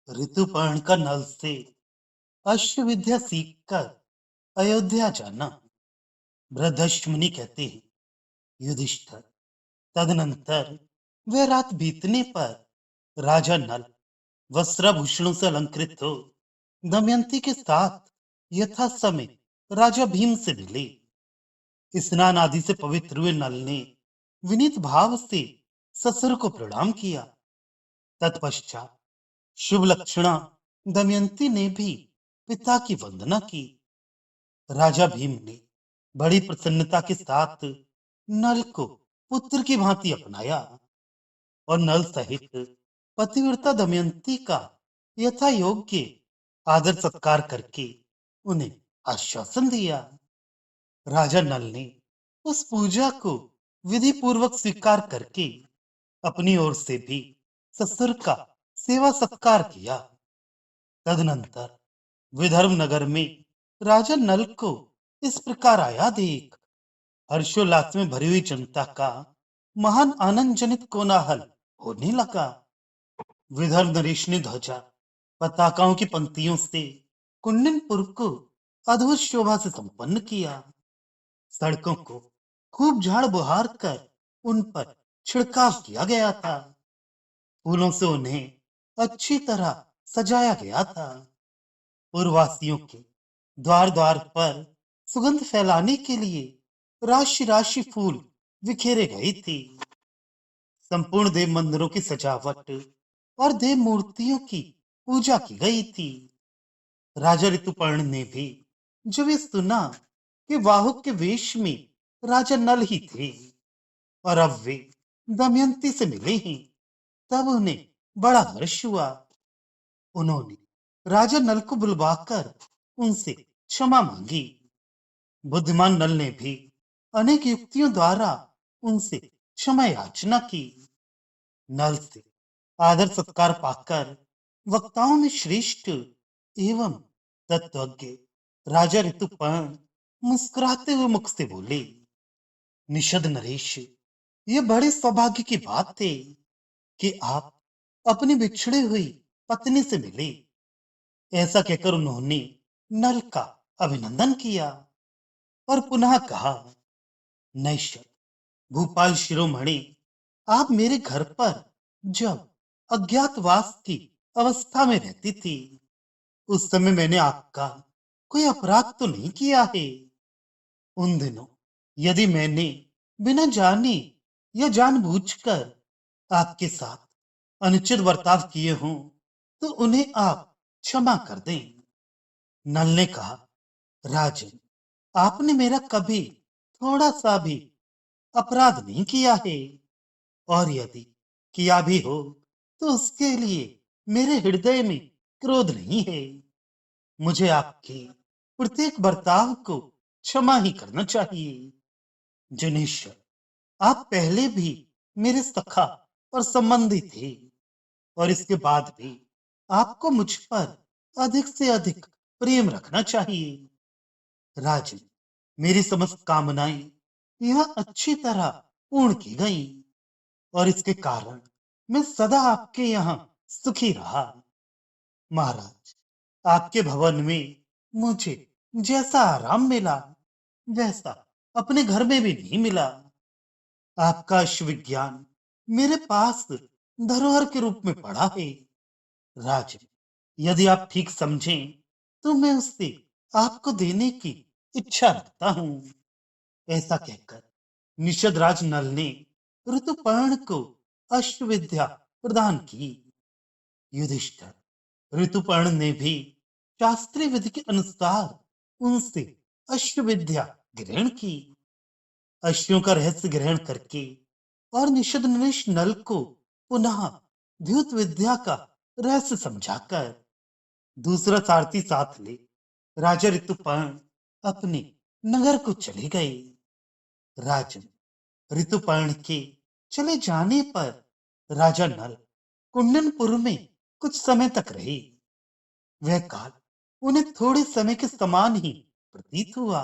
ऋतुपर्ण का नल से अश्व विद्या सीखकर अयोध्या जाना। बृहदश्मुनि कहते हैं, युधिष्ठिर। तदनंतर वह रात बीतने पर राजा नल वस्त्राभूषणों से अलंकृत हो दमयंती के साथ यथा समय राजा भीम से मिले। स्नान आदि से पवित्र हुए नल ने विनीत भाव से ससुर को प्रणाम किया। तत्पश्चात शुभ लक्षणा दमयंती ने भी पिता की वंदना की। राजा भीम ने बड़ी प्रसन्नता के साथ नल को पुत्र की भांति अपनाया और नल सहित पतिव्रता दमयंती का यथा योग्य आदर सत्कार करके उन्हें आश्वासन दिया। राजा नल ने उस पूजा को विधि पूर्वक स्वीकार करके अपनी ओर से भी ससुर का सेवा सत्कार किया। तदनंतर विदर्भ नगर में राजा नल को इस प्रकार आया देख हर्षोल्लास में भरी हुई जनता का महान आनंद जनित कोलाहल होने लगा। विदर्भ नरेश ने ध्वजा पताकाओं की पंक्तियों से कुंडनपुर को अद्भुत शोभा से संपन्न किया। सड़कों को खूब झाड़ बुहार कर उन पर छिड़काव किया गया था। फूलों से उन्हें अच्छी तरह सजाया गया था। पूर्ववासियों के द्वार द्वार पर सुगंध फैलाने के लिए राशि राशि फूल बिखेरे गए थे। संपूर्ण देव मंदिरों की सजावट और देव मूर्तियों की पूजा की गई थी। राजा ऋतुपर्ण ने भी जब ये सुना कि वाहक के वेश में राजा नल ही थे और अब वे दमयंती से मिले हैं, तब उन्हें बड़ा हर्ष हुआ। उन्होंने राजा नल को बुलवाकर उनसे क्षमा मांगी। बुद्धिमान नल ने भी अनेक युक्तियों द्वारा उनसे क्षमा याचना की। नल से आदर सत्कार पाकर वक्ताओं में श्रेष्ठ एवं तत्वज्ञ राजा ऋतुपर्ण मुस्कुराते हुए मुख से बोले, निषद नरेश, ये बड़े सौभाग्य की बात है कि आप अपनी बिछड़ी हुई पत्नी से मिले। ऐसा कहकर उन्होंने नल का अभिनंदन किया और पुनः कहा, नैषद भूपाल शिरोमणि, आप मेरे घर पर जब अज्ञातवास की अवस्था में रहती थी, उस समय मैंने आपका कोई अपराध तो नहीं किया है। उन दिनों यदि मैंने बिना जाने या जानबूझकर आपके साथ अनुचित बर्ताव किए हों, तो उन्हें आप क्षमा कर दें। नल ने कहा, राजन, आपने मेरा कभी थोड़ा सा भी अपराध नहीं किया है, और यदि किया भी हो तो उसके लिए मेरे हृदय में क्रोध नहीं है। मुझे आपके प्रत्येक बर्ताव को क्षमा ही करना चाहिए। जनेश्वर, आप पहले भी मेरे सखा और संबंधी थे, और इसके बाद भी आपको मुझ पर अधिक से अधिक प्रेम रखना चाहिए। राजन, मेरी समस्त कामनाएं यह अच्छी तरह पूर्ण की गई, और इसके कारण मैं सदा आपके यहाँ सुखी रहा। महाराज, आपके भवन में मुझे जैसा आराम मिला, वैसा अपने घर में भी नहीं मिला। आपका विज्ञान मेरे पास धरोहर के रूप में पड़ा है। राजन, यदि आप ठीक समझें तो मैं उससे आपको देने की इच्छा रखता हूँ। ऐसा कहकर निषद राज नल ने ऋतुपर्ण को अश्व विद्या प्रदान की। युधिष्ठिर, ऋतुपर्ण ने भी शास्त्रीय विधि के अनुसार उनसे अश्व विद्या ग्रहण की। अश्वों का रहस्य ग्रहण करके और निषद नरेश नल को पुनः द्युत विद्या का रहस्य समझाकर दूसरा सारथी साथ ले राजा ऋतुपर्ण अपने नगर को चले गए। राजन, ऋतुपर्ण के चले जाने पर राजा नल कुंडनपुर में कुछ समय तक रहे। वह काल उन्हें थोड़े समय के समान ही प्रतीत हुआ।